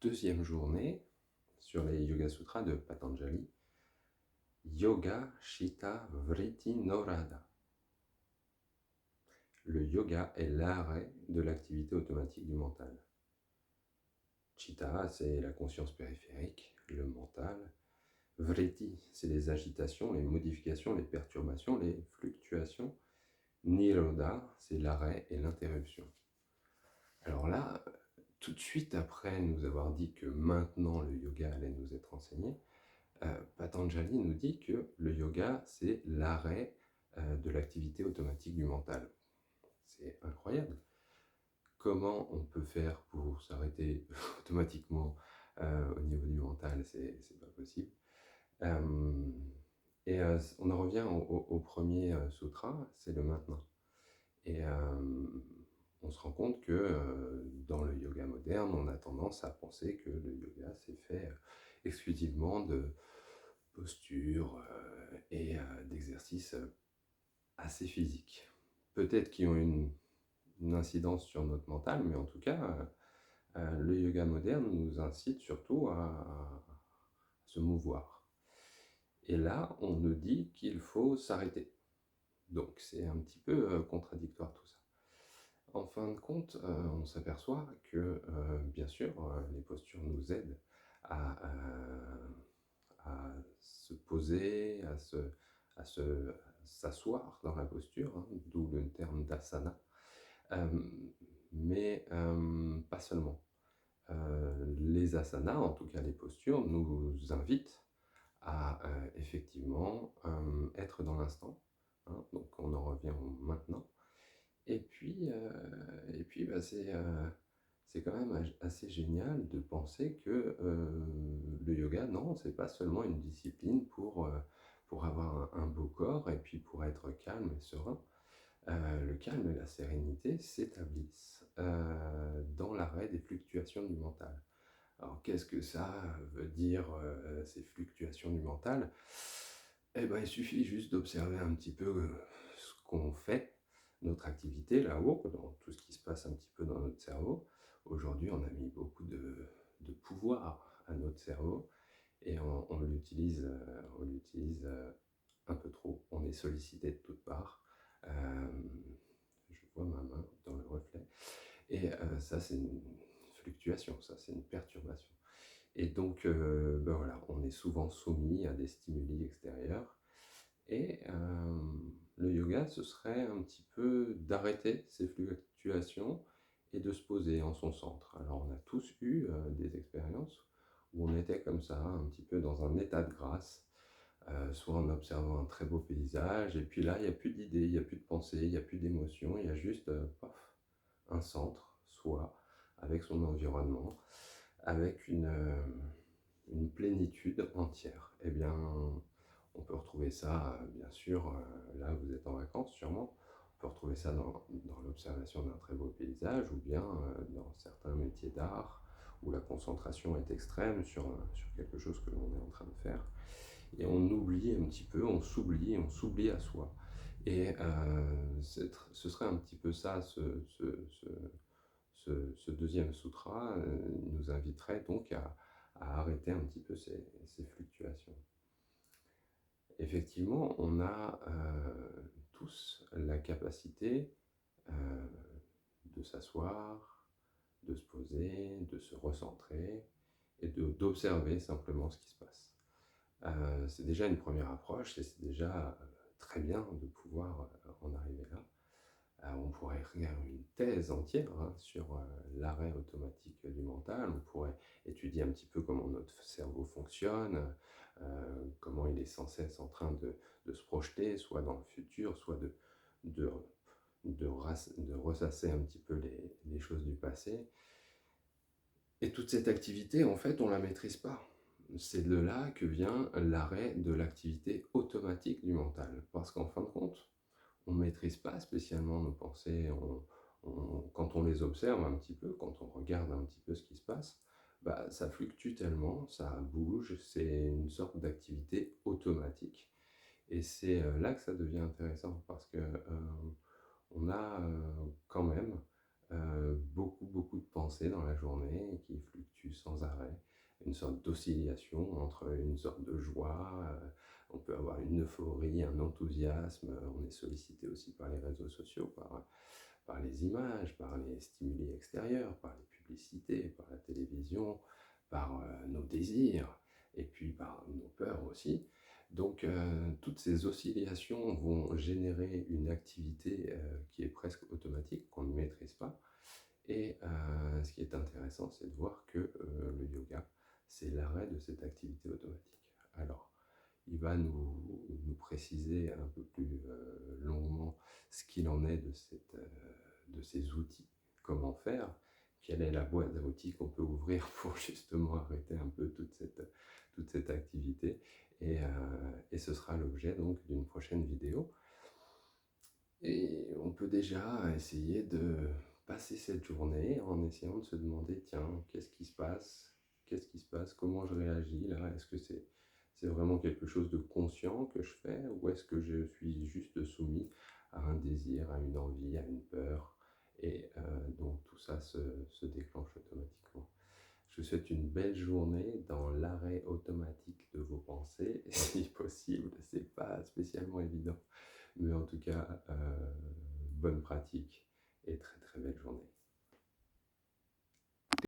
deuxième journée sur les Yoga Sutras de Patanjali. Yoga Chitta Vritti Norada. Le yoga est l'arrêt de l'activité automatique du mental. Chitta, c'est la conscience périphérique, le mental. Vritti, c'est les agitations, les modifications, les perturbations, les fluctuations. Niroda, c'est l'arrêt et l'interruption. Alors là, tout de suite après nous avoir dit que maintenant le yoga allait nous être enseigné, Patanjali nous dit que le yoga, c'est l'arrêt de l'activité automatique du mental. C'est incroyable. Comment on peut faire pour s'arrêter automatiquement au niveau du mental? C'est pas possible. On en revient au premier sutra, c'est le maintenant. Et on se rend compte que dans le yoga moderne, on a tendance à penser que le yoga c'est fait exclusivement de postures et d'exercices assez physiques. Peut-être qui ont une incidence sur notre mental, mais en tout cas, le yoga moderne nous incite surtout à se mouvoir. Et là, on nous dit qu'il faut s'arrêter. Donc c'est un petit peu contradictoire tout ça. En fin de compte, on s'aperçoit que, bien sûr, les postures nous aident à, à se poser, s'asseoir dans la posture, hein, d'où le terme d'asana, mais pas seulement. Les asanas, en tout cas les postures, nous invitent à effectivement être dans l'instant, hein, donc on en revient au maintenant. Et puis c'est quand même assez génial de penser que le yoga, non, c'est pas seulement une discipline pour avoir un beau corps et puis pour être calme et serein. Le calme et la sérénité s'établissent dans l'arrêt des fluctuations du mental. Alors qu'est-ce que ça veut dire, ces fluctuations du mental? Eh ben, il suffit juste d'observer un petit peu ce qu'on fait, notre activité là-haut, dans tout ce qui se passe un petit peu dans notre cerveau. Aujourd'hui, on a mis beaucoup de pouvoir à notre cerveau et on l'utilise un peu trop. On est sollicité de toutes parts. Je vois ma main dans le reflet. Et ça, c'est une fluctuation, ça, c'est une perturbation. Et donc, ben voilà, on est souvent soumis à des stimuli extérieurs. Et le yoga, ce serait un petit peu d'arrêter ces fluctuations et de se poser en son centre. Alors, on a tous eu des expériences où on était comme ça, un petit peu dans un état de grâce, soit en observant un très beau paysage, et puis là, il n'y a plus d'idées, il n'y a plus de pensées, il n'y a plus d'émotions, il y a juste paf, un centre, soi, avec son environnement, avec une plénitude entière. Eh bien, on peut retrouver ça, bien sûr, là vous êtes en vacances sûrement, on peut retrouver ça dans l'observation d'un très beau paysage ou bien dans certains métiers d'art où la concentration est extrême sur quelque chose que l'on est en train de faire. Et on oublie un petit peu, on s'oublie à soi. Et ce serait un petit peu ça, ce deuxième sutra nous inviterait donc à arrêter un petit peu ces fluctuations. Effectivement, on a tous la capacité de s'asseoir, de se poser, de se recentrer et d'observer simplement ce qui se passe. C'est déjà une première approche et c'est déjà très bien de pouvoir en arriver là. On pourrait écrire une thèse entière hein, sur l'arrêt automatique du mental. On pourrait étudier un petit peu comment notre cerveau fonctionne, comment il est sans cesse en train de se projeter, soit dans le futur, soit de, de ressasser un petit peu les choses du passé. Et toute cette activité, en fait, on ne la maîtrise pas. C'est de là que vient l'arrêt de l'activité automatique du mental. Parce qu'en fin de compte, on ne maîtrise pas spécialement nos pensées. Quand on les observe un petit peu, quand on regarde un petit peu ce qui se passe, bah, ça fluctue tellement, ça bouge, c'est une sorte d'activité automatique. Et c'est là que ça devient intéressant parce que on a quand même beaucoup de pensées dans la journée qui fluctuent effectue sans arrêt, une sorte d'oscillation entre une sorte de joie, on peut avoir une euphorie, un enthousiasme, on est sollicité aussi par les réseaux sociaux, par les images, par les stimuli extérieurs, par les publicités, par la télévision, par nos désirs, et puis par nos peurs aussi. Donc toutes ces oscillations vont générer une activité qui est presque automatique, qu'on ne maîtrise pas. Et ce qui est intéressant, c'est de voir que le yoga, c'est l'arrêt de cette activité automatique. Alors, il va nous préciser un peu plus longuement ce qu'il en est de ces outils, comment faire, quelle est la boîte à outils qu'on peut ouvrir pour justement arrêter un peu toute cette activité. Et ce sera l'objet donc d'une prochaine vidéo. Et on peut déjà essayer de passer cette journée en essayant de se demander, tiens, qu'est-ce qui se passe? Qu'est-ce qui se passe? Comment je réagis là? Est-ce que c'est vraiment quelque chose de conscient que je fais ou est-ce que je suis juste soumis à un désir, à une envie, à une peur? Et donc tout ça se déclenche automatiquement. Je vous souhaite une belle journée dans l'arrêt automatique de vos pensées, si possible. C'est pas spécialement évident, mais en tout cas, bonne pratique et très très belle journée.